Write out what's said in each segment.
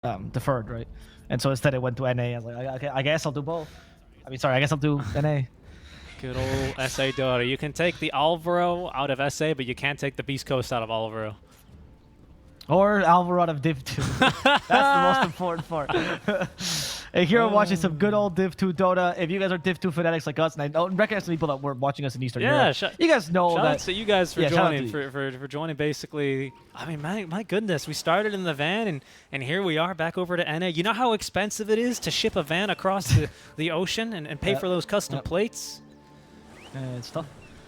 deferred, right? And so instead it went to NA. I was like, okay, I guess I'll do both. I mean, sorry, I guess I'll do NA. Good old SA Dota. You can take the Alvaro out of SA, but you can't take the Beast Coast out of Alvaro. Or Alvaro out of Div 2. That's the most important part. Hey, here we're watching some good old Div 2 Dota. If you guys are Div 2 fanatics like us, and I don't recognize the people that were watching us in Eastern Europe, you guys know shout that. out to you guys for joining, for joining basically. I mean, my goodness, we started in the van, and here we are back over to NA. You know how expensive it is to ship a van across the ocean and pay for those custom plates? It's tough.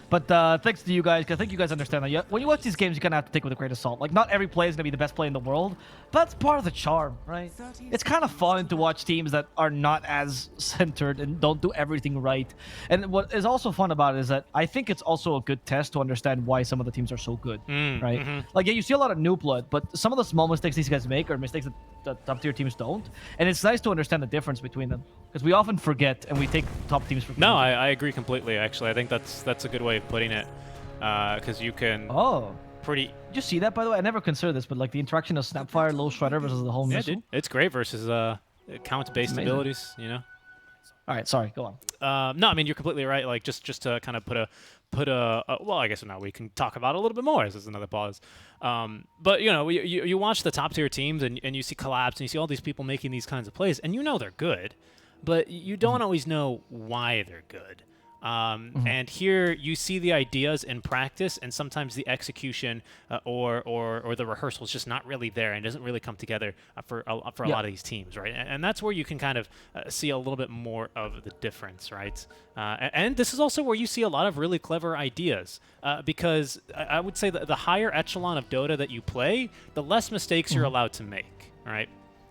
But thanks to you guys, because I think you guys understand that when you watch these games, you kind of have to take it with a grain of salt. Like, not every play is going to be the best play in the world, but that's part of the charm, right? It's kind of fun to watch teams that are not as centered and don't do everything right. And what is also fun about it is that I think it's also a good test to understand why some of the teams are so good, right? Like, yeah, you see a lot of new blood, but some of the small mistakes these guys make are mistakes that the top-tier teams don't. And it's nice to understand the difference between them, because we often forget and we take top teams for granted. No, I agree completely, actually. I think that's a good way of putting it, because you can pretty... Did you see that, by the way? I never considered this, but like the interaction of Snapfire, Low Shredder versus the whole missile. Dude, it's great versus count-based abilities, you know? All right, sorry, go on. No, I mean, you're completely right. Like, just to kind of put a well, I guess now we can talk about it a little bit more. This is another pause. But, you know, you watch the top-tier teams, and you see Collapse, and you see all these people making these kinds of plays, and you know they're good, but you don't always know why they're good. And here you see the ideas in practice, and sometimes the execution or the rehearsal is just not really there and doesn't really come together for a lot of these teams, right? And that's where you can kind of see a little bit more of the difference, right? And this is also where you see a lot of really clever ideas, because I would say that the higher echelon of Dota that you play, the less mistakes you're allowed to make, right?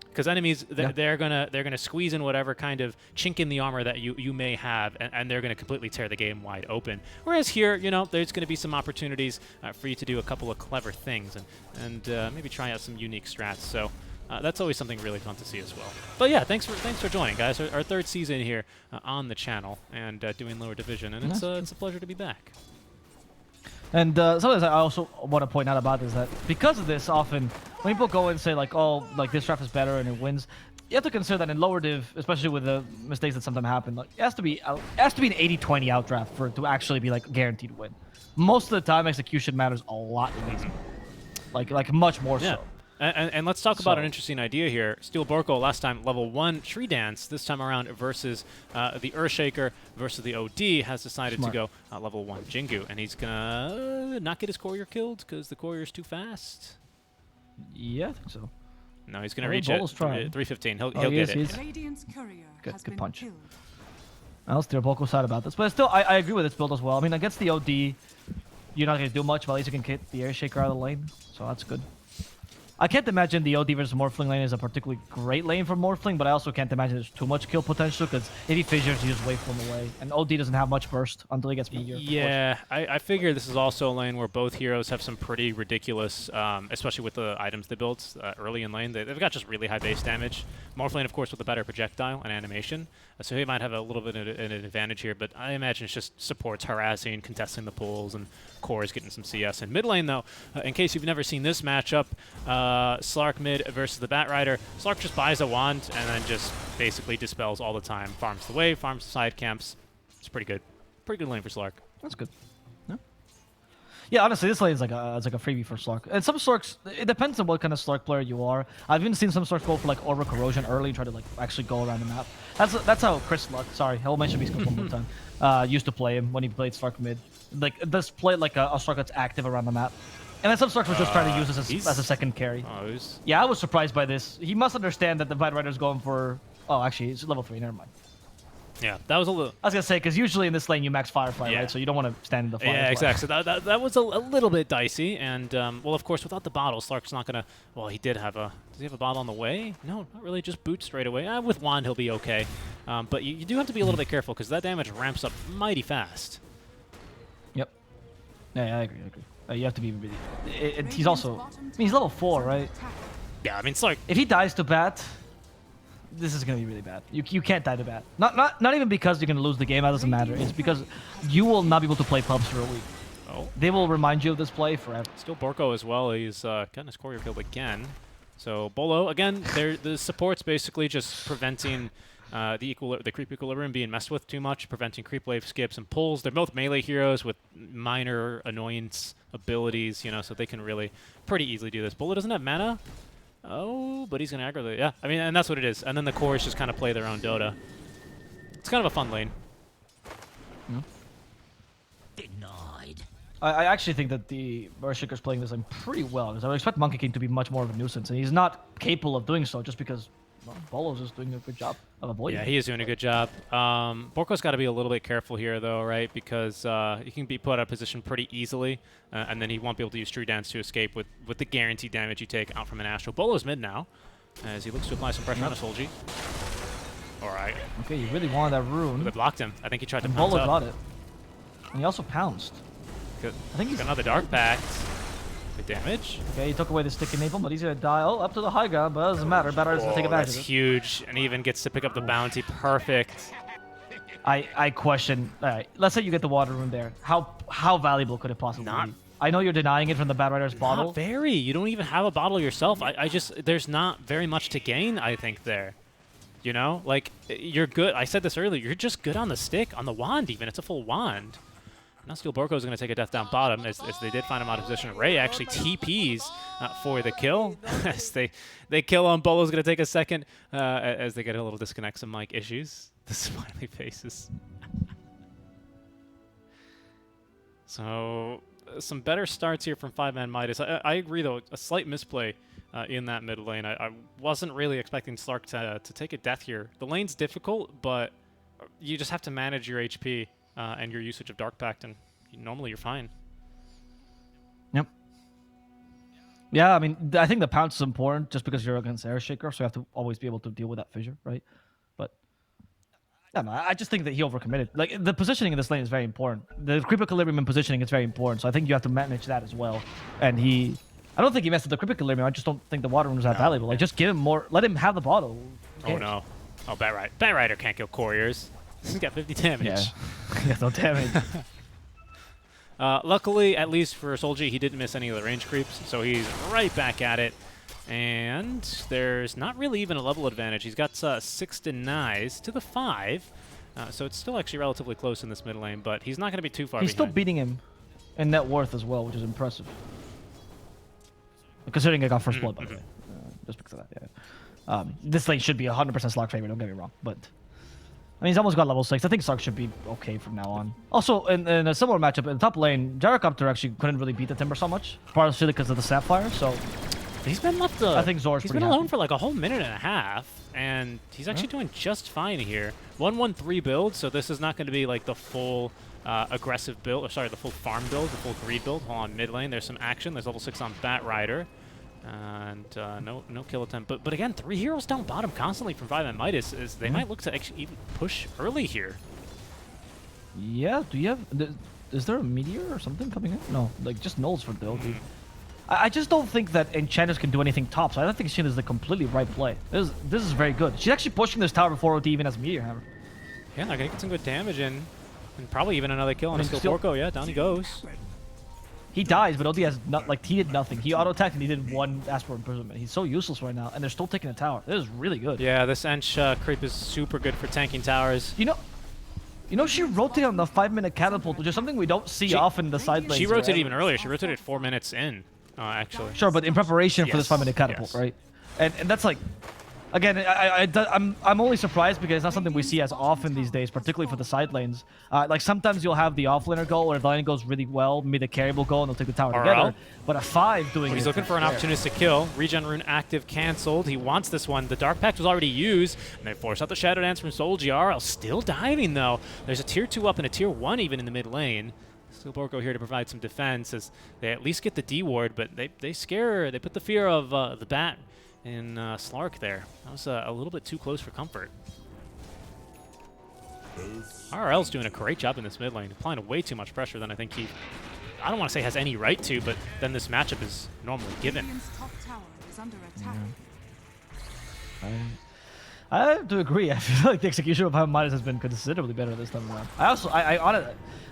Because enemies, they're gonna squeeze in whatever kind of chink in the armor that you may have, and they're gonna completely tear the game wide open. Whereas here, you know, there's gonna be some opportunities for you to do a couple of clever things and maybe try out some unique strats. So that's always something really fun to see as well. But yeah, thanks for joining, guys. Our third season here on the channel and doing lower division, and it's a pleasure to be back. And something I also want to point out about is that because of this, often when people go and say like, oh, like this draft is better and it wins, you have to consider that in lower div, especially with the mistakes that sometimes happen, like, it has to be an 80-20 out draft for it to actually be like guaranteed to win. Most of the time, execution matters a lot in these, like much more so. And let's talk about an interesting idea here. Steel Borko last time level 1 Tree Dance, this time around versus the Earthshaker versus the OD has decided to go level 1 Jingu, and he's gonna not get his courier killed because the courier's too fast. Yeah, I think so. No, he's gonna reach it. 315. He'll get it. Good punch. I'll steer Borko's side about this, but still, I agree with this build as well. I mean, against the OD, you're not gonna do much, but at least you can get the Earthshaker out of the lane, so that's good. I can't imagine the OD versus Morphling lane is a particularly great lane for Morphling, but I also can't imagine there's too much kill potential, because if he fissures, you just wait for him away. And OD doesn't have much burst until he gets meteor. Yeah, I figure this is also a lane where both heroes have some pretty ridiculous, especially with the items they built early in lane. They've got just really high base damage. Morphling, of course, with a better projectile and animation. So he might have a little bit of an advantage here, but I imagine it's just supports harassing, contesting the pulls, and Core is getting some CS. In mid lane, though, in case you've never seen this matchup, Slark mid versus the Batrider, Slark just buys a wand and then just basically dispels all the time. Farms the wave, farms the side camps. It's pretty good. Pretty good lane for Slark. That's good. Yeah, honestly, this lane is like a freebie for Slark. And some Slarks, it depends on what kind of Slark player you are. I've even seen some Slarks go for like Aura Corrosion early and try to like actually go around the map. That's how Chris Luck, sorry, I'll mention Beast one more time, used to play him when he played Slark mid. Like, this play like a Slark that's active around the map. And then some Slarks were just trying to use this as a second carry. Yeah, I was surprised by this. He must understand that the Batrider's going for... Oh, actually, it's level 3, never mind. Yeah, that was a little... I was going to say, because usually in this lane you max Firefly, right? So you don't want to stand in the fire. Yeah, exactly. So that was a little bit dicey. And, well, of course, without the bottle, Slark's not going to... Well, he did have a... Does he have a bottle on the way? No, not really. Just boot straight away. With Wand, he'll be okay. But you do have to be a little bit careful, because that damage ramps up mighty fast. Yep. Yeah, I agree. You have to be really... he's also... I mean, he's level 4, right? Yeah, I mean, Slark... If he dies to Bat... This is going to be really bad. You can't die to Bat. Not even because you're going to lose the game. That doesn't matter. It's because you will not be able to play pubs for a week. Oh. They will remind you of this play forever. Still Borko as well. He's gotten his courier killed again. So Bolo, again, the support's basically just preventing the creep equilibrium being messed with too much, preventing creep wave skips and pulls. They're both melee heroes with minor annoyance abilities, you know, so they can really pretty easily do this. Bolo doesn't have mana. Oh, but he's going to aggro the... Yeah, I mean, and that's what it is. And then the cores just kind of play their own Dota. It's kind of a fun lane. Denied. I actually think that the Earthshaker's playing this lane pretty well, because I would expect Monkey King to be much more of a nuisance, and he's not capable of doing so just because well, Bolo's just doing a good job of avoiding Yeah, it. he is doing a good job. Borko's got to be a little bit careful here, though, right? Because he can be put out of position pretty easily, and then he won't be able to use True Dance to escape with the guaranteed damage you take out from an Astral. Bolo's mid now, as he looks to apply some pressure on a Solji. All right. Okay, you really wanted that rune. They blocked him. I think he tried to And pounce Bolo up. got it. And he also pounced. Good. I think he's... Got another Dark Pact. Good damage. Okay, he took away the stick enable, but he's gonna dial up to the high ground, but it doesn't matter. Better to take advantage That's of it. huge, and he even gets to pick up the bounty. Perfect. I question. Alright, let's say you get the water rune there. How valuable could it possibly Not- be? I know you're denying it from the Bad Rider's bottle. Not very. You don't even have a bottle yourself. I just, there's not very much to gain, I think, there. You know? Like, you're good. I said this earlier. You're just good on the stick, on the wand even. It's a full wand. Now Steel Borko is going to take a death down bottom as they did find him out of position. Ray actually TPs for the kill as they kill him. Bolo's going to take a second as they get a little disconnect, some mic issues. The smiley faces. So some better starts here from 5ManMidas. I agree, though. A slight misplay in that mid lane. I wasn't really expecting Slark to take a death here. The lane's difficult, but you just have to manage your HP. And your usage of Dark Pact, and normally you're fine. Yep. Yeah, I mean, I think the pounce is important just because you're against Earthshaker, so you have to always be able to deal with that fissure, right? But yeah, no, I just think that he overcommitted. Like, the positioning in this lane is very important. The creep equilibrium and positioning is very important, so I think you have to manage that as well. And I don't think he messed with the creep equilibrium. I just don't think the water rune was that valuable. Like, just give him more. Let him have the bottle. Oh no! Oh, Bat Rider can't kill couriers. He's got 50 damage. Yeah, yeah, no damage. Luckily, at least for Solji, he didn't miss any of the range creeps, so he's right back at it. And there's not really even a level advantage. He's got 6 denies to the 5, so it's still actually relatively close in this mid lane, but he's not going to be too far He's behind. still beating him in net worth as well, which is impressive. Considering I got first blood, by the way. Just because of that, yeah. This lane should be 100% Slark favorite, don't get me wrong, but... I mean, he's almost got level 6. I think Sark should be okay from now on. Also, in a similar matchup, in the top lane, Gyrocopter actually couldn't really beat the Timber so much, partially because of the Sapphire, so... He's been left I think Zor's he's pretty been alone happy. for like a whole minute and a half, and he's actually doing just fine here. 1-1-3 build, so this is not going to be like the full aggressive build, or sorry, the full farm build, the full greed build. Hold on, mid lane, there's some action. There's level 6 on Bat Rider. And no kill attempt. But again, 3 heroes down bottom constantly from 5ManMidas is they might look to actually even push early here. Yeah, do you have... Is there a meteor or something coming in? No, like just nulls for the LG. I just don't think that Enchanters can do anything top, so I don't think Shin is the completely right play. This is very good. She's actually pushing this tower before OT even has Meteor Hammer. Yeah, they're going to get some good damage in. And probably even another kill on a mean, Steel still- Borko. Yeah, down he goes. He dies, but OT has not, like, he did nothing. He auto-attacked and he did 1 Ask for Imprisonment. He's so useless right now, and they're still taking a tower. This is really good. Yeah, this Ench creep is super good for tanking towers. You know, she rotated on the 5-minute catapult, which is something we don't see often in the side lanes. She rotated right? even earlier. She rotated 4 minutes in, actually. Sure, but in preparation for this Yes, 5-minute catapult, yes. right? And that's like, again, I'm only surprised because it's not something we see as often these days, particularly for the side lanes. Like sometimes you'll have the offlaner go, or if the lane goes really well, maybe the carry will go and they'll take the tower RL? together. But a 5 doing He's it looking for an there. opportunistic kill. Regen rune active canceled. He wants this one. The Dark Pact was already used, and they force out the Shadow Dance from Solji. RL still diving, though. There's a tier 2 up and a tier 1 even in the mid lane. Steel Borko here to provide some defense as they at least get the D ward, but they put the fear of the bat in Slark there. That was a little bit too close for comfort. RL's doing a great job in this mid lane, applying way too much pressure than I think he, I don't want to say has any right to, but then this matchup is normally given. Radiant's top tower is under attack. I have to agree. I feel like the execution of 5-minus has been considerably better this time around.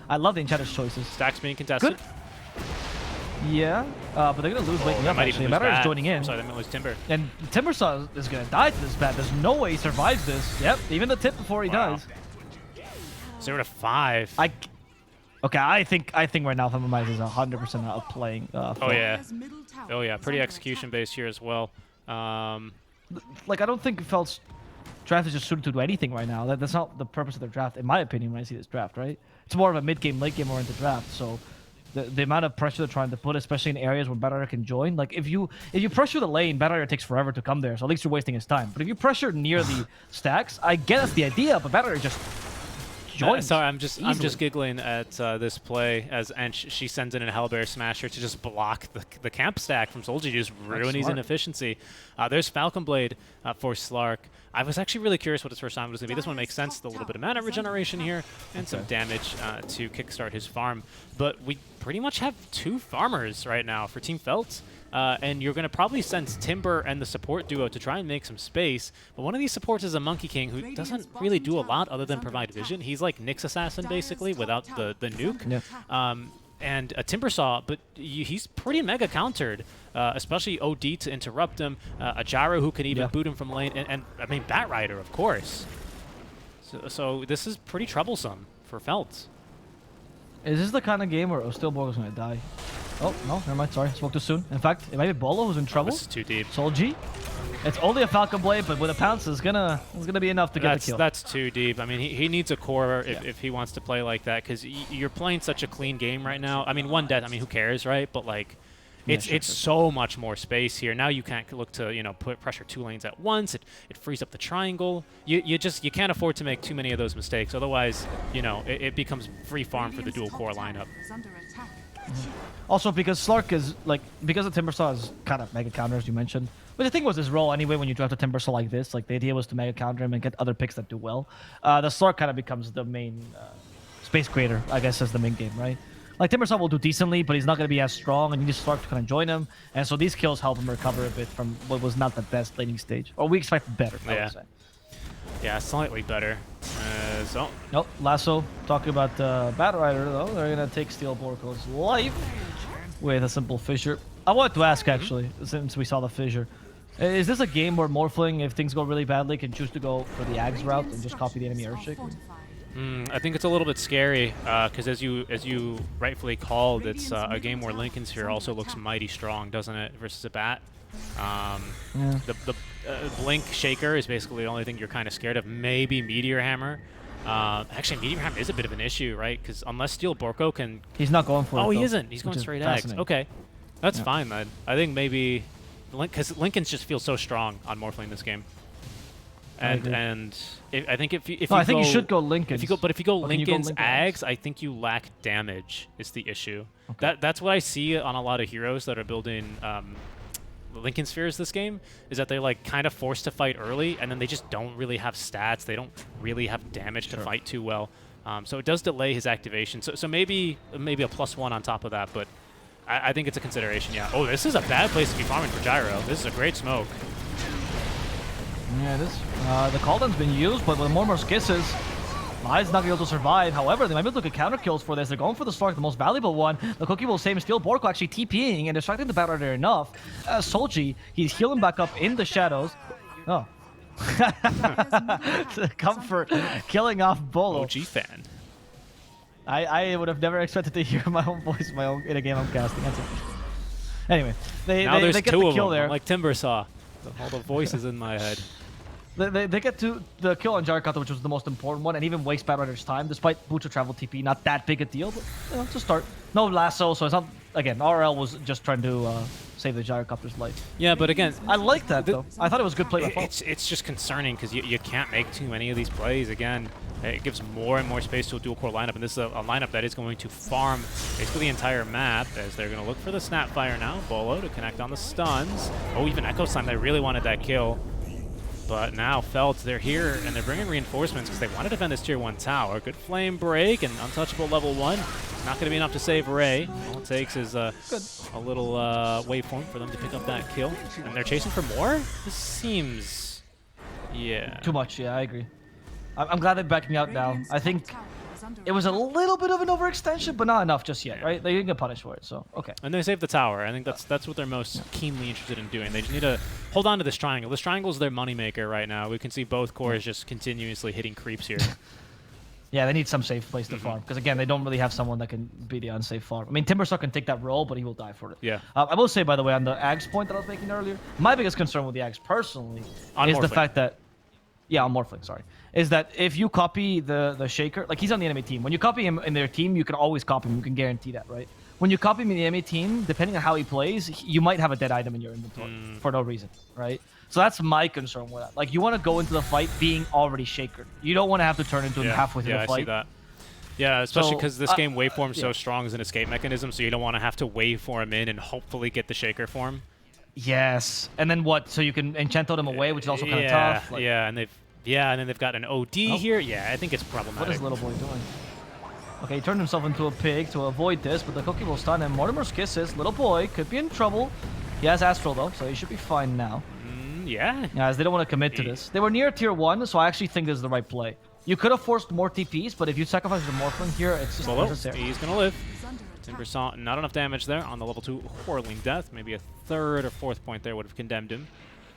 I love the Enchanter's choices. Stacks being contested. Good. Yeah, but they're gonna lose waking up. Might Actually, even lose Matter is Bat. joining in, I'm sorry, they might lose Timber. and Timbersaw is gonna die to this bat. There's no way he survives this. Yep, even the tip before he Wow. dies. 0-5. Okay, I think right now 5ManMidas is 100% outplaying. Oh yeah. Dire's middle tower Oh yeah. is Pretty under execution attack. based here as well. Like, I don't think Felt's draft is just suited to do anything right now. That's not the purpose of their draft, in my opinion, when I see this draft, right? It's more of a mid-game, late-game oriented draft, so the amount of pressure they're trying to put, especially in areas where Battlerier can join. Like, if you pressure the lane, Battlerier takes forever to come there, so at least you're wasting his time. But if you pressure near the stacks, I get that's the idea, but Battlerier just joins. Sorry, I'm just easily. giggling at this play and she sends in a Hellbear Smasher to just block the camp stack from Solji, just ruin his smart. inefficiency. There's Falcon Blade for Slark. I was actually really curious what his first time was going to be. This one makes sense, a little bit of mana regeneration here and some damage to kickstart his farm. But we pretty much have 2 farmers right now for Team Felt. And you're going to probably send Timber and the support duo to try and make some space. But one of these supports is a Monkey King who doesn't really do a lot other than provide vision. He's like Nyx Assassin, basically, without the nuke. Yeah. And a Timbersaw, but he's pretty mega countered, especially OD to interrupt him, a Gyro who can even boot him from lane, and I mean, Bat Rider, of course. So this is pretty troublesome for Felt. Is this the kind of game where Steelborg is going to die? Oh, no, never mind. Sorry, spoke too soon. In fact, it might be Bolo who's in trouble. This is too deep. Solji. It's only a Falcon Blade, but with a pounce, it's gonna be enough to get the kill. That's too deep. I mean, he needs a core if he wants to play like that, because you're playing such a clean game right now. I mean, 1 death, I mean, who cares, right? But like, it's so much more space here. Now you can't look to put pressure 2 lanes at once. It frees up the triangle. You can't afford to make too many of those mistakes. Otherwise, it becomes free farm for the dual core lineup. Is under attack. Also, because Slark is because the Timbersaw is kind of mega counter, as you mentioned. But the thing was his role anyway when you draft a Timbersaw like this. Like, the idea was to mega counter him and get other picks that do well. The Slark kind of becomes the main space creator, I guess, as the main game, right? Like, Timbersaw will do decently, but he's not going to be as strong, and you need Slark to kind of join him. And so these kills help him recover a bit from what was not the best laning stage. Or we expect better, I would say. Yeah, slightly better. So Nope, Lasso. Talking about Bat Rider, though. They're going to take Steel Borko's life with a simple fissure. I wanted to ask, actually, since we saw the fissure. Is this a game where Morphling, if things go really badly, can choose to go for the Ags route and just copy the enemy Earthshaker? I think it's a little bit scary, because as you rightfully called, it's a game where Linken's here also looks mighty strong, doesn't it, versus a Bat? The Blink Shaker is basically the only thing you're kind of scared of. Maybe Meteor Hammer. Actually, Meteor Hammer is a bit of an issue, right? Because unless Steel Borko can... He's not going for it, Oh, he though, isn't. He's going which is straight X. fascinating. Okay. That's fine, then. I think maybe... Because Linken's just feels so strong on Morphling this game. I agree. I think if you I think you should go Linken's. If you go Or can you go Linken's Linken Ags, I think you lack damage is the issue. That's what I see on a lot of heroes that are building Linken Spheres this game, is that they're like kind of forced to fight early, and then they just don't really have stats. They don't really have damage to fight too well. So it does delay his activation. So maybe a +1 on top of that, but I think it's a consideration, yeah. Oh, this is a bad place to be farming for Gyro. This is a great smoke. Yeah, it is. The cooldown's been used, but with more kisses, Mai's not going to be able to survive. However, they might be able to get counter kills for this. They're going for the Slark, the most valuable one. The Cookie will save Steel Borko actually TPing and distracting the Bat Rider enough. Solji, he's healing back up in the shadows. Oh. Comfort, killing off Bolo. OG fan. I would have never expected to hear my own voice in a game I'm casting. That's interesting. Anyway, they get two the of kill them, there. like Timbersaw. All the voices in my head. They get to the kill on Jarkata, which was the most important one, and even waste Bat Rider's time, despite Butcher travel TP. Not that big a deal, but it's a start. No lasso, so it's not... Again, RL was just trying to save the Gyrocopter's life. Yeah, but again... I like that, though. I thought it was a good play by Fault. It's just concerning, because you can't make too many of these plays. Again, it gives more and more space to a dual-core lineup, and this is a lineup that is going to farm basically the entire map, as they're going to look for the Snapfire now. Bolo to connect on the stuns. Oh, even Echo Slam, they really wanted that kill. But now Felt, they're here, and they're bringing reinforcements because they want to defend this Tier 1 tower. Good flame break and untouchable level 1. Not going to be enough to save Ray. All it takes is a little waveform for them to pick up that kill. And they're chasing for more? This seems... Yeah. Too much, yeah, I agree. I'm glad they're backing out now. I think it was a little bit of an overextension, but not enough just yet, right? They didn't get punished for it, so okay. And they saved the tower. I think that's what they're most keenly interested in doing. They just need to hold on to this triangle. This triangle is their moneymaker right now. We can see both cores just continuously hitting creeps here. Yeah, they need some safe place to farm because again, they don't really have someone that can be the unsafe farm. I mean, Timbersaw can take that role, but he will die for it. Yeah. I will say, by the way, on the Ags point that I was making earlier, my biggest concern with the Ags personally is the fact that, yeah, on Morphling, sorry, is that if you copy the Shaker, like he's on the enemy team, when you copy him in their team, you can always copy him. You can guarantee that, right? When you copy him in the enemy team, depending on how he plays, you might have a dead item in your inventory for no reason, right? So that's my concern with that. Like, you want to go into the fight being already Shakered. You don't want to have to turn into him halfway through the fight. Yeah, I see that. Yeah, especially because this game waveform is so strong as an escape mechanism, so you don't want to have to waveform in and hopefully get the Shaker form. Yes, and then what? So you can enchant them away, which is also kind of tough. Like, and then they've got an OD here. Yeah, I think it's problematic. What is Little Boy doing? Okay, he turned himself into a pig to avoid this, but the cookie will stun him. Mortimer's Kisses. Little Boy could be in trouble. He has Astral, though, so he should be fine now. Yeah. Yeah, as they don't want to commit to this. They were near tier 1, so I actually think this is the right play. You could have forced more TPs, but if you sacrifice the Morphling here, it's just necessary. He's going to live. Timbersaw, not enough damage there on the level 2 Whirling Death. Maybe a third or fourth point there would have condemned him.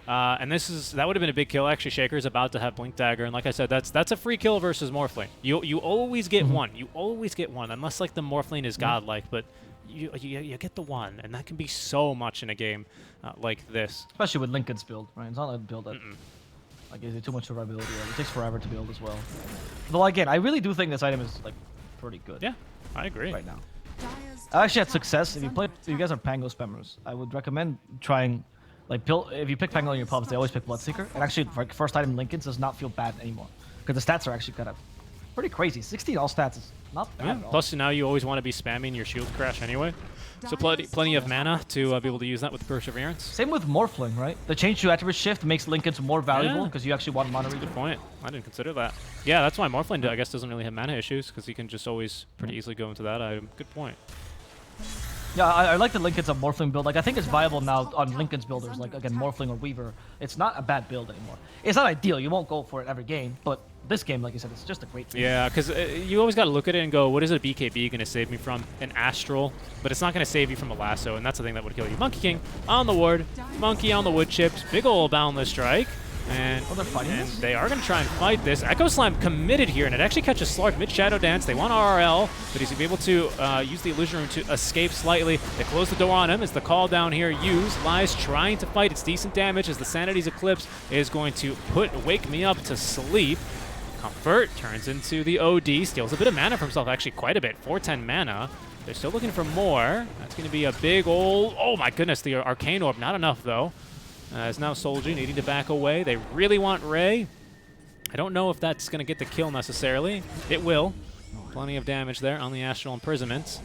And that would have been a big kill. Actually, Shaker's about to have Blink Dagger, and like I said, that's a free kill versus Morphling. You always get one. You always get one, unless like the Morphling is godlike, but you get the one, and that can be so much in a game like this. Especially with Lincoln's build, right? It's not like a build that like gives you too much survivability. Right? It takes forever to build as well. Though again, I really do think this item is like pretty good. Yeah, I agree. Right now, I actually had success. If you guys are Pango spammers, I would recommend trying. Like, if you pick Pango in your pubs, they always pick Bloodseeker. And actually, for first item Lincoln's does not feel bad anymore. Because the stats are actually kind of pretty crazy. 16 all stats is not bad at all. Plus, now you always want to be spamming your shield crash anyway. So plenty of mana to be able to use that with Perseverance. Same with Morphling, right? The change to attribute shift makes Lincoln's more valuable because you actually want mana regen. Good point. I didn't consider that. Yeah, that's why Morphling, I guess, doesn't really have mana issues because he can just always pretty easily go into that item. Good point. Yeah, I like the Lincoln's on Morphling build. Like, I think it's viable now on Lincoln's builders. Like, again, Morphling or Weaver. It's not a bad build anymore. It's not ideal. You won't go for it every game. But this game, like you said, it's just a great game. Yeah, because you always got to look at it and go, what is a BKB going to save me from? An Astral. But it's not going to save you from a Lasso, and that's the thing that would kill you. Monkey King on the ward. Monkey on the wood chips. Big ol' Boundless Strike. And, they're fighting this? They are going to try and fight this. Echo Slam committed here, and it actually catches Slark mid-Shadow Dance. They want RRL, but he's going to be able to use the Illusion Room to escape slightly. They close the door on him as the call down here used. Lies trying to fight. It's decent damage as the Sanity's Eclipse is going to Wake Me Up to sleep. Comfort turns into the OD, steals a bit of mana for himself, actually quite a bit, 410 mana. They're still looking for more. That's going to be a big old, oh my goodness, the Arcane Orb, not enough though. As now Solji needing to back away. They really want Ray. I don't know if that's going to get the kill necessarily. It will. Plenty of damage there on the Astral Imprisonment.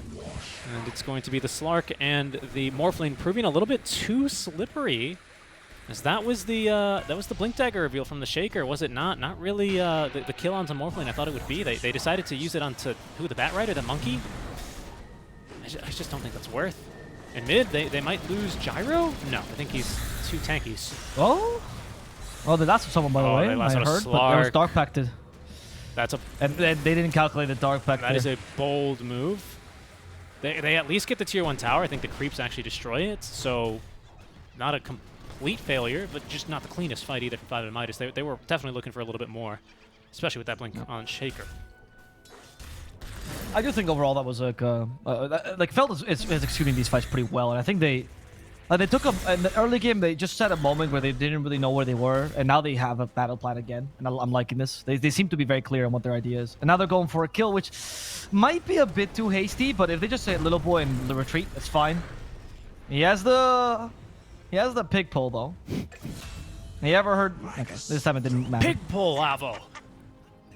And it's going to be the Slark and the Morphling proving a little bit too slippery. As that was the Blink Dagger reveal from the Shaker, was it not? Not really the kill onto Morphling I thought it would be. They decided to use it onto, who, the Bat Rider, the Monkey? I just don't think that's worth. In mid, they might lose Gyro? No, I think he's too tanky. Oh? Oh, they lost someone, by the way. I heard, but there was Dark Pacted. That's a... And they didn't calculate the Dark Pact. That is a bold move. They at least get the tier 1 tower. I think the creeps actually destroy it, so not a complete failure, but just not the cleanest fight either for 5ManMidas. They were definitely looking for a little bit more, especially with that blink on Shaker. I do think overall that was like Feld is executing these fights pretty well, and I think they took in the early game. They just set a moment where they didn't really know where they were, and now they have a battle plan again, and I'm liking this. They seem to be very clear on what their idea is, and now they're going for a kill, which might be a bit too hasty, but if they just say Little Boy and the retreat, it's fine. He has the pig pull though. You ever heard? Okay, this time it didn't matter. Pig pull, Avo.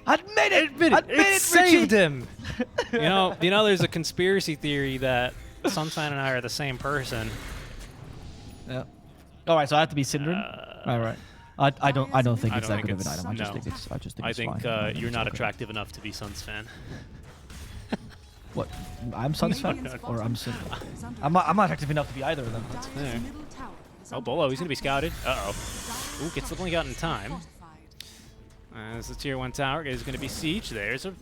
Admit it! Admit it! It saved him! you know, there's a conspiracy theory that Sunshine and I are the same person. Yeah. All right, so I have to be Syndrome? All right. I don't think it's that good of an item. I just think it's fine. You're not attractive enough to be Suns fan. What? I'm Suns fan? Or I'm Syndrome? I'm not attractive enough to be either of them. That's fair. Oh, Bolo, he's going to be scouted. Uh-oh. Ooh, gets the blink out in time. As the tier 1 tower is going to be sieged. There's a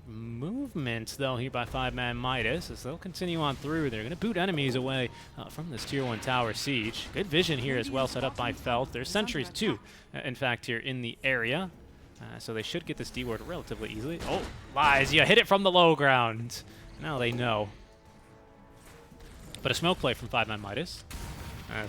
movement, though, here by 5ManMidas, as they'll continue on through. They're going to boot enemies away from this tier 1 tower siege. Good vision here as well, set up by Felt. There's sentries, too, in fact, here in the area. So they should get this D-ward relatively easily. Oh, lies. You hit it from the low ground. Now they know. But a smoke play from 5ManMidas.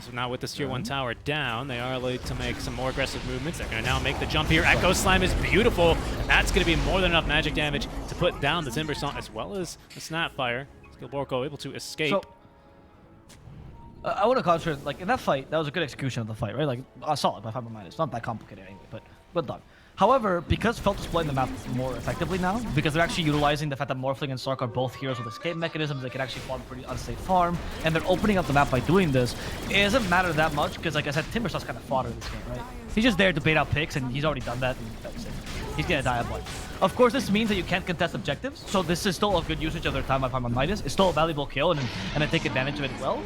So now with this tier 1 tower down, they are able to make some more aggressive movements. They're going to now make the jump here. Echo Slam is beautiful. And that's going to be more than enough magic damage to put down the Timber Song as well as the Snapfire. Skillborko able to escape. So, I want to concentrate, like, in that fight, that was a good execution of the fight, right? Like, solid by 5ManMidas. Not that complicated anyway, but well done. However, because Felt is playing the map more effectively now, because they're actually utilizing the fact that Morphling and Sark are both heroes with escape mechanisms, they can actually farm pretty unsafe farm, and they're opening up the map by doing this. It doesn't matter that much, because like I said, Timberstaw's kind of fodder in this game, right? He's just there to bait out picks, and he's already done that, and that's it. He's gonna die of life. Of course, this means that you can't contest objectives, so this is still a good usage of their time by 5ManMidas. It's still a valuable kill, and I take advantage of it well.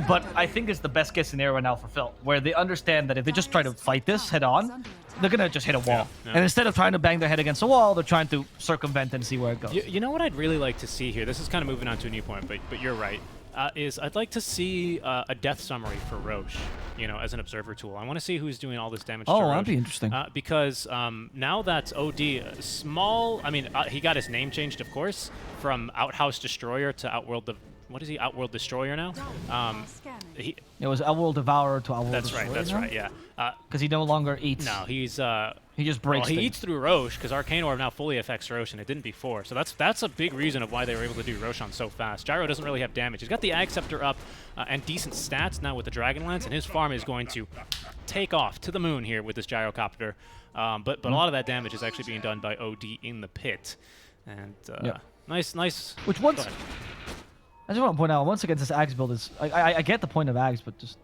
But I think it's the best case scenario right now for Felt, where they understand that if they just try to fight this head on, they're gonna just hit a wall. Yeah. And instead of trying to bang their head against a wall, they're trying to circumvent and see where it goes. You know what I'd really like to see here? This is kind of moving on to a new point, but you're right. Is I'd like to see a death summary for Roche, you know, as an observer tool. I want to see who's doing all this damage to Roche. Oh, that'd be interesting. Because now that OD, small, I mean, he got his name changed, of course, from Outhouse Destroyer to Outworld, what is he, Outworld Destroyer now? It was Outworld Devourer to Outworld Destroyer. That's right, yeah. Because he no longer eats. No, he's... he just breaks he things. eats through Roche, because Arcane Orb now fully affects Roche, and it didn't before. So that's a big reason of why they were able to do Roshan so fast. Gyro doesn't really have damage. He's got the Ag Scepter up and decent stats now with the Dragonlance, and his farm is going to take off to the moon here with this Gyrocopter. But a lot of that damage is actually being done by OD in the pit. And nice. Which once... I just want to point out, once again, this Ags build is... I get the point of Ags, but just...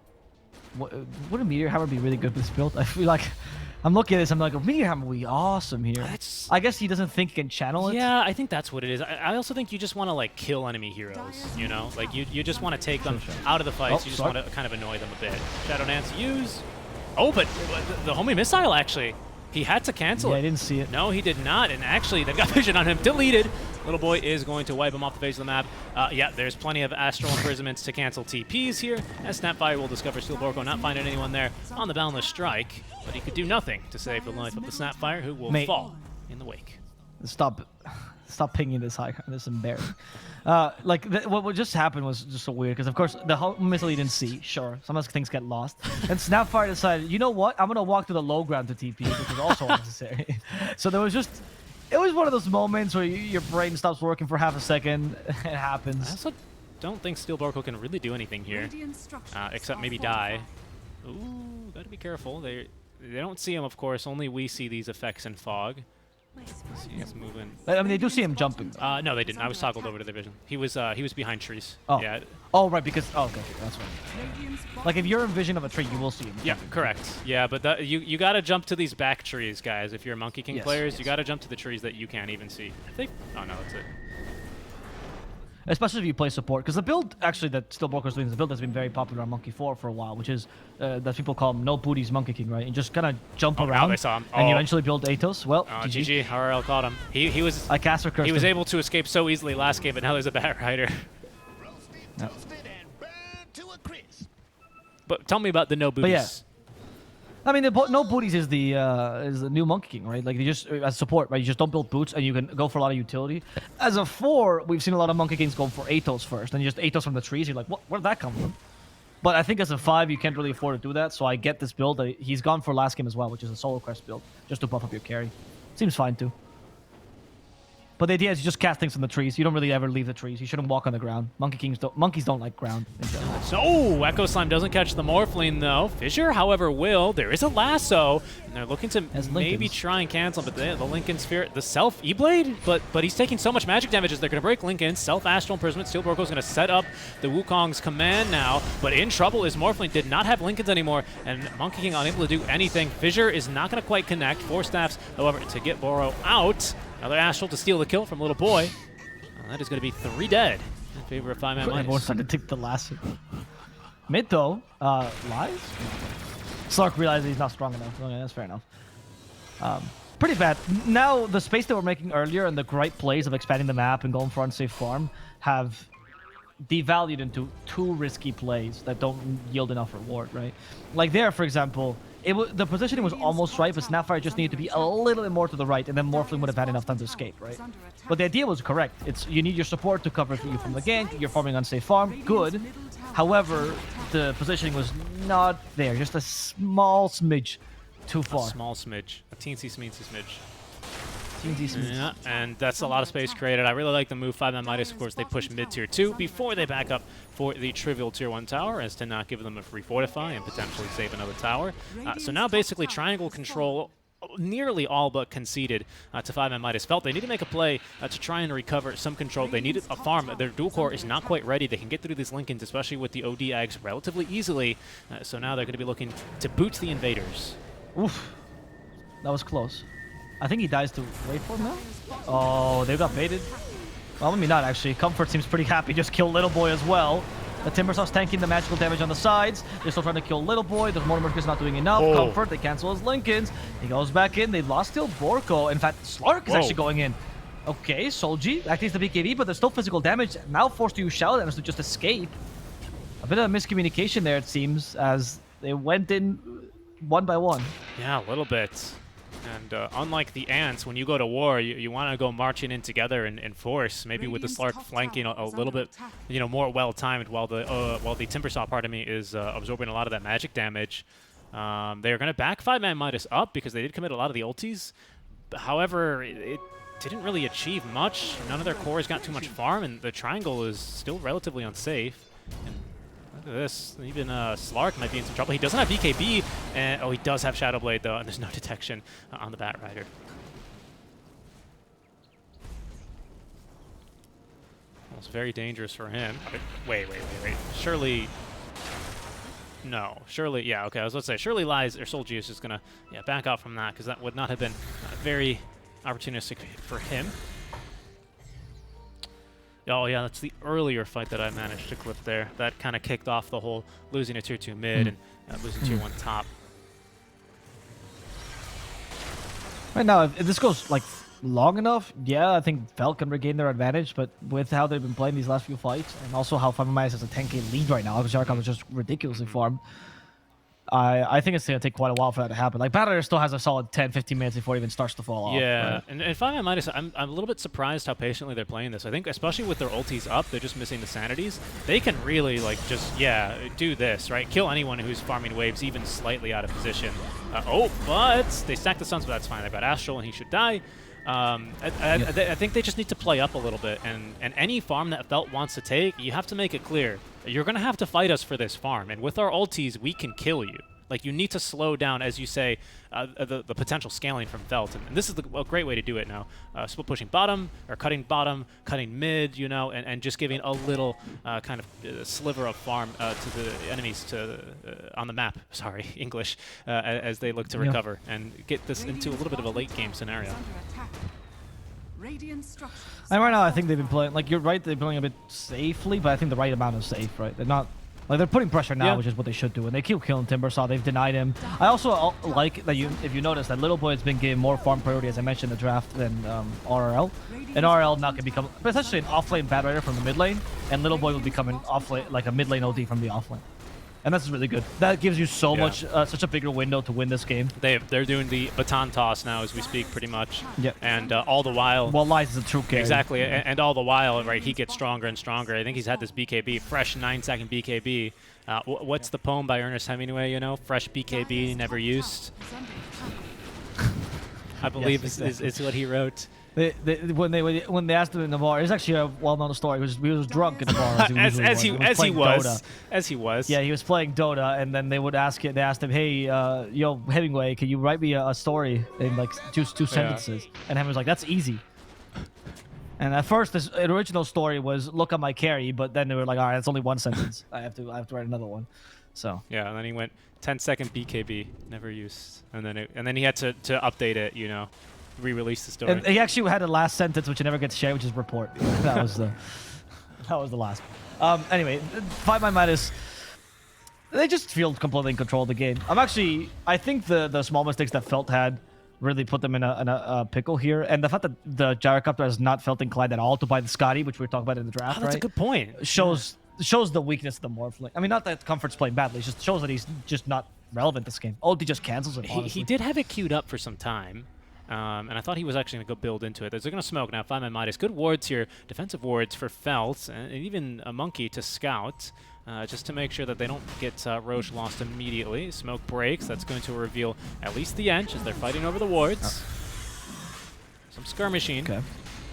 Wouldn't Meteor Hammer be really good for this build? I feel like... I'm looking at this, I'm like, Meteor Hammer would be awesome here. I guess he doesn't think he can channel it. Yeah, I think that's what it is. I also think you just want to, like, kill enemy heroes, you know? Like, you just want to take them out of the fights. You just want to kind of annoy them a bit. Shadow Dance use. Oh, but the homie missile, actually. He had to cancel it. Yeah, I didn't see it. No, he did not. And actually, they've got vision on him. Deleted. Little boy is going to wipe him off the face of the map. Yeah, there's plenty of Astral Imprisonments to cancel TPs here, as Snapfire will discover Skillborko not finding anyone there on the Boundless Strike, but he could do nothing to save the life of the Snapfire, who will fall in the wake. Stop pinging this high. This is embarrassing. What just happened was just so weird, because of course the whole missile you didn't see. Sure, sometimes things get lost. And Snapfire decided, you know what? I'm gonna walk to the low ground to TP, which was also unnecessary. So there was just... It was one of those moments where your brain stops working for half a second. It happens. I also don't think Skillborko can really do anything here, except maybe die. Ooh, gotta be careful. They don't see him, of course. Only we see these effects in fog. He's moving. I mean, they do see him jumping. No, they didn't. I was toggled over to their vision. He was behind trees. Oh. Yeah. Oh, right, because... Oh, okay, that's right. Like, if you're in vision of a tree, you will see him. Yeah, correct. Yeah, but you got to jump to these back trees, guys. If you're Monkey King players, you got to jump to the trees that you can't even see. Oh, no, that's it. Especially if you play support, because the build actually that Skillborko's doing is a build that's been very popular on Monkey 4 for a while, which is that people call him No Booties Monkey King, right? And just kind of jump around, they saw him. and you eventually build Atos. Well, GG. RL caught him. He was. I caster cursed He was him. able to escape so easily last game, but now there's a Bat Rider. Yeah. But tell me about the No Booties. But yeah. I mean, No Booties is the new Monkey King, right? Like, you just, as support, right? You just don't build boots, and you can go for a lot of utility. As a 4, we've seen a lot of Monkey Kings go for Atos first, and you just Atos from the trees. You're like, where'd that come from? But I think as a 5, you can't really afford to do that, so I get this build. He's gone for last game as well, which is a solo quest build, just to buff up your carry. Seems fine, too. But the idea is you just cast things from the trees. You don't really ever leave the trees. You shouldn't walk on the ground. Monkeys don't like ground in general. So, Echo Slime doesn't catch the Morphling, though. Fissure, however, will. There is a lasso, and they're looking to maybe try and cancel, but the Lincoln Sphere, the self E-Blade, but he's taking so much magic damage as they're going to break Lincoln. Self-Astral Imprisonment. Skillborko's going to set up the Wukong's command now, but in trouble is Morphling. Did not have Lincolns anymore, and Monkey King unable to do anything. Fissure is not going to quite connect. 4 staffs, however, to get Boro out. Another Astral to steal the kill from Little Boy. That is going to be 3 dead in favor of 5ManMidas. Everyone's trying to take the lasso. Mid, though, lies? Slark realizes he's not strong enough. Okay, that's fair enough. pretty bad. Now, the space they were making earlier and the great plays of expanding the map and going for unsafe farm have devalued into too risky plays that don't yield enough reward, right? Like there, for example, the positioning was almost right, but Snapfire just needed to be a little bit more to the right, and then Morphling would have had enough time to escape, right? But the idea was correct. It's you need your support to cover you from the gank, you're farming unsafe farm, good. However, the positioning was not there, just a small smidge too far. A small smidge. A teensy smeensy smidge. Yeah, and that's a lot of space created. I really like the move. 5ManMidas, of course, they push mid tier 2 before they back up for the trivial tier 1 tower, as to not give them a free fortify and potentially save another tower. So now basically triangle control nearly all but conceded to 5ManMidas. Felt they need to make a play to try and recover some control. They needed a farm. Their dual core is not quite ready. They can get through these Lincolns, especially with the OD eggs, relatively easily. So now they're going to be looking to boot the invaders. Oof. That was close. I think he dies to wait for him now. Oh, they got baited. Well, maybe not, actually. Comfort seems pretty happy. Just kill Little Boy as well. The Timbersaw's tanking the magical damage on the sides. They're still trying to kill Little Boy. The Mortimer's not doing enough. Oh. Comfort, they cancel his Lincolns. He goes back in. They lost till Borko. In fact, Slark is actually going in. Okay, Solji activates the BKB, but there's still physical damage. Now forced to use Shadow damage to just escape. A bit of a miscommunication there, it seems, as they went in one by one. Yeah, a little bit. And unlike the ants, when you go to war, you want to go marching in together in force. Maybe with the Slark flanking a little bit, more well-timed, while the Timbersaw, pardon me, is absorbing a lot of that magic damage. They are going to back 5ManMidas up because they did commit a lot of the ultis. However, it didn't really achieve much. None of their cores got too much farm, and the triangle is still relatively unsafe. And look at this. Even Slark might be in some trouble. He doesn't have BKB. And, he does have Shadow Blade, though, and there's no detection on the Bat Rider. Well, it's very dangerous for him. Wait. Surely... No. Surely... Yeah, okay, I was about to say, surely Lies, or Solji is just going to back out from that, because that would not have been very opportunistic for him. Oh yeah, that's the earlier fight that I managed to clip there. That kind of kicked off the whole losing a tier 2 mid and losing tier 1 top. Right now, if this goes like long enough, yeah, I think Fel can regain their advantage. But with how they've been playing these last few fights, and also how 5ManMidas has a 10k lead right now, because Jarkon was just ridiculously farmed. I think it's going to take quite a while for that to happen. Like, Batter still has a solid 10-15 minutes before it even starts to fall off. Yeah, right? and 5ManMidas, I'm a little bit surprised how patiently they're playing this. I think especially with their ultis up, they're just missing the sanities. They can really, like, just, do this, right? Kill anyone who's farming waves even slightly out of position. But they stack the stuns, but that's fine. They've got Astral, and he should die. I think they just need to play up a little bit, and any farm that Felt wants to take, you have to make it clear. You're going to have to fight us for this farm, and with our ultis, we can kill you. Like, you need to slow down, as you say, the potential scaling from Felt. And this is a great way to do it now. Split pushing bottom, or cutting bottom, cutting mid, and just giving a little kind of sliver of farm to the enemies on the map, sorry, English, as they look to recover and get this into a little bit of a late game scenario. And right now, I think they've been playing, like, you're right, they're playing a bit safely, but I think the right amount of safe, right? They're not... Like, they're putting pressure now, which is what they should do, and they keep killing Timbersaw. They've denied him. I also like that if you notice that Little Boy has been given more farm priority, as I mentioned in the draft, than RRL. And RRL now can become essentially an off-lane Bat Rider from the mid lane, and Little Boy will become an off-lane, like a mid-lane OD from the off-lane. And that's really good. That gives you so much, such a bigger window to win this game. They're doing the baton toss now as we speak, pretty much. Yep. And all the while... Well, Lies is a true carry. Exactly. And all the while, right, he gets stronger and stronger. I think he's had this BKB, fresh 9-second BKB. What's the poem by Ernest Hemingway, Fresh BKB, never used. I believe is what he wrote. When they asked him in the bar, it's actually a well-known story. He was drunk in the bar as he was. Yeah, he was playing Dota, and then they asked him, "Hey, yo, Hemingway, can you write me a story in like two sentences?" And Hemingway was like, "That's easy." And at first, this original story was "Look at my carry," but then they were like, "All right, that's only one sentence. I have to write another one." So yeah, and then he went 10-second BKB, never used, and then he had to update it, re-release the story. And he actually had a last sentence which never gets shared, which is report. That was the last. Anyway, 5ManMidas, they just feel completely in control of the game. I think the small mistakes that Felt had really put them in a pickle here. And the fact that the Gyrocopter has not felt inclined at all to buy the Scotty, which we were talking about in the draft, Oh, that's right? a good point. Shows the weakness of the Morphling. I mean, not that Comfort's playing badly. It just shows that he's just not relevant this game. Ulti just cancels it, honestly. He did have it queued up for some time. And I thought he was actually going to go build into it. They're going to smoke now. 5ManMidas. Good wards here. Defensive wards for Felt. And even a Monkey to scout. Just to make sure that they don't get Roche lost immediately. Smoke breaks. That's going to reveal at least the Ench as they're fighting over the wards. Some skirmishing. Okay.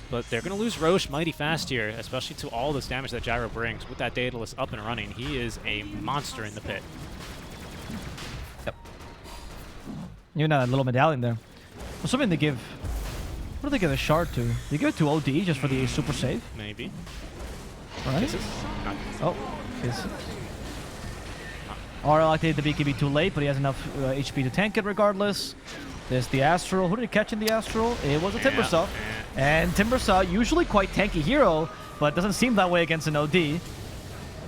But they're going to lose Roche mighty fast here, especially to all this damage that Gyro brings. With that Daedalus up and running, he is a monster in the pit. Yep. Even that little medallion there. Assuming they give... What do they give a shard to? They give it to OD just for the super save? Maybe. Alright. Kisses? Not Oh, kisses. RL activated the BKB too late, but he has enough HP to tank it regardless. There's the Astral. Who did he catch in the Astral? It was a Timbersaw. And Timbersaw, usually quite tanky hero, but doesn't seem that way against an OD.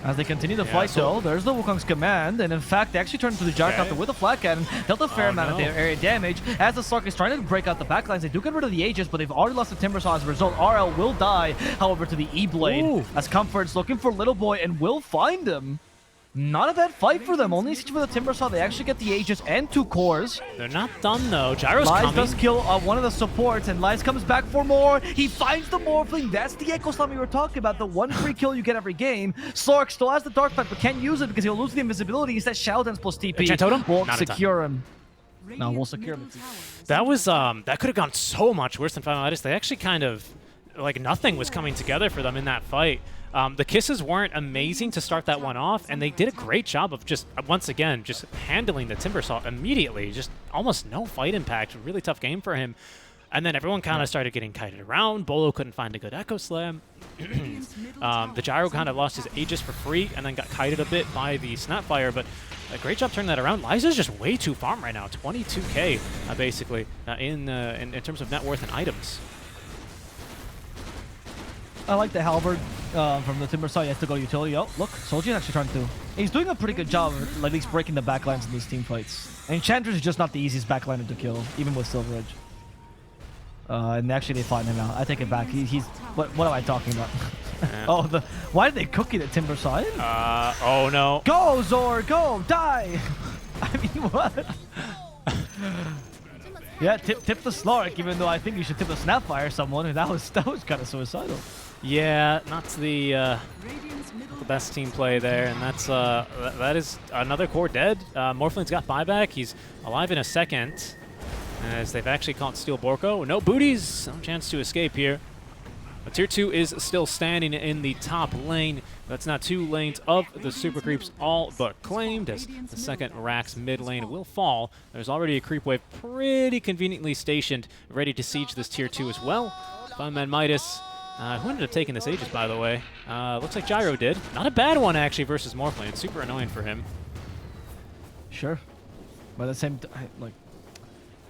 As they continue to fight, though, there's the Wukong's command, and in fact, they actually turned to the Gyrocopter with a flat cannon, dealt a fair amount of area damage. As the Slark is trying to break out the backlines, they do get rid of the Aegis, but they've already lost the Timbersaw as a result. RL will die, however, to the E-Blade, as Comfort's looking for Little Boy and will find him. Not a bad fight for them. Only siege for the Timbersaw. They actually get the Aegis and 2 cores. They're not done, though. Gyro's Lies coming. does kill one of the supports, and Lies comes back for more. He finds the Morphling. That's the Echo Slam we were talking about. The one free kill you get every game. Slark still has the Dark Fight, but can't use it because he'll lose the invisibility. He's that Shadow Dance plus TP. Enchant Totem? Won't Not in time. secure him. No, we'll secure him. That was, that could have gone so much worse than 5ManMidas. They actually kind of, like, nothing was coming together for them in that fight. The kisses weren't amazing to start that one off, and they did a great job of just, once again, just handling the Timbersaw immediately. Just almost no fight impact. Really tough game for him. And then everyone kind of started getting kited around. Bolo couldn't find a good Echo Slam. The Gyro kind of lost his Aegis for free and then got kited a bit by the Snapfire, but a great job turning that around. Liza's just way too farm right now. 22k, basically, in terms of net worth and items. I like the Halberd from the Timbersaw. He has to go utility. Oh, look, Soldier's actually trying to... He's doing a pretty good job of at least breaking the backlines in these team fights. Enchantress is just not the easiest backliner to kill, even with Silver Edge. And actually, they fought him out. I take it back. He's... What am I talking about? Oh, why did they cookie the Timbersaw in? Oh no. Go, Zor, go, die! I mean, what? Yeah, tip the Slark, even though I think you should tip the Snapfire someone. That was kind of suicidal. Yeah, not the best team play there, and that is another core dead. Morphling's got buyback. He's alive in a second, as they've actually caught Steel Borko. No booties, no chance to escape here. But Tier 2 is still standing in the top lane. That's not 2 lanes of the Super Creeps all but claimed, as the second Rax mid lane will fall. There's already a creep wave pretty conveniently stationed, ready to siege this Tier 2 as well. 5ManMidas, who ended up taking this Aegis, by the way. Looks like Gyro did. Not a bad one, actually, versus Morphling. It's super annoying for him. Sure. But at the same time, like...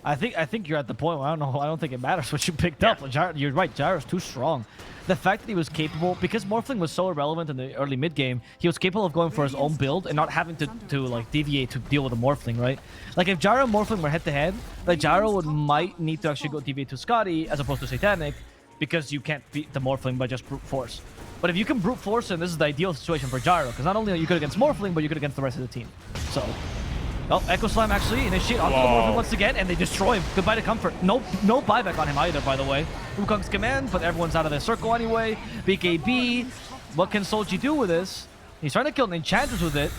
I think you're at the point where I don't think it matters what you picked up. You're right, Gyro's too strong. The fact that he was capable, because Morphling was so irrelevant in the early mid game, he was capable of going for his own build and not having to like deviate to deal with a Morphling, right? Like if Gyro and Morphling were head to head, like Gyro might need to actually go deviate to Scotty as opposed to Satanic, because you can't beat the Morphling by just brute force. But if you can brute force, and this is the ideal situation for Gyro, because not only are you good against Morphling, but you're good against the rest of the team. So. Oh, Echo Slam actually initiate onto the Morphling once again, and they destroy him. Goodbye to comfort. No buyback on him either, by the way. Wukong's command, but everyone's out of their circle anyway. BKB. What can Solji do with this? He's trying to kill an Enchantress with it.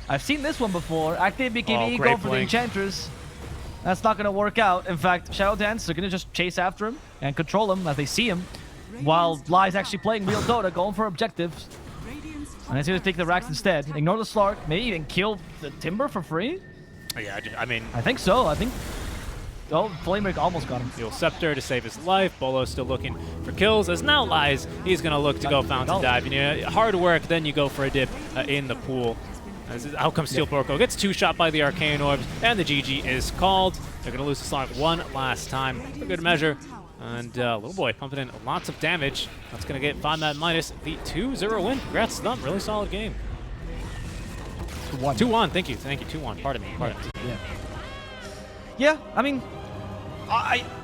I've seen this one before. Activate BKB, go for the Enchantress. That's not going to work out. In fact, Shadow Dance, they're going to just chase after him and control him as they see him, while Lai's actually playing real Dota, going for objectives. And he's going to take the Rax instead. Ignore the Slark. Maybe even kill the Timber for free? Yeah, I mean... I think so. I think... Oh, Flame Break almost got him. Dual Scepter to save his life. Bolo's still looking for kills. As now Lies, he's going to look to go Fountain Dive. You know, hard work, then you go for a dip in the pool. Out comes Steel Borko. Gets 2-shot by the Arcane Orbs, and the GG is called. They're going to lose the Slark one last time. A good measure. And Little Boy pumping in lots of damage. That's going to get 5ManMidas the 2-0 win. Congrats to them. Really solid game. 2-1. 2-1. Thank you. 2-1. Pardon me. Yeah. Yeah, I mean, I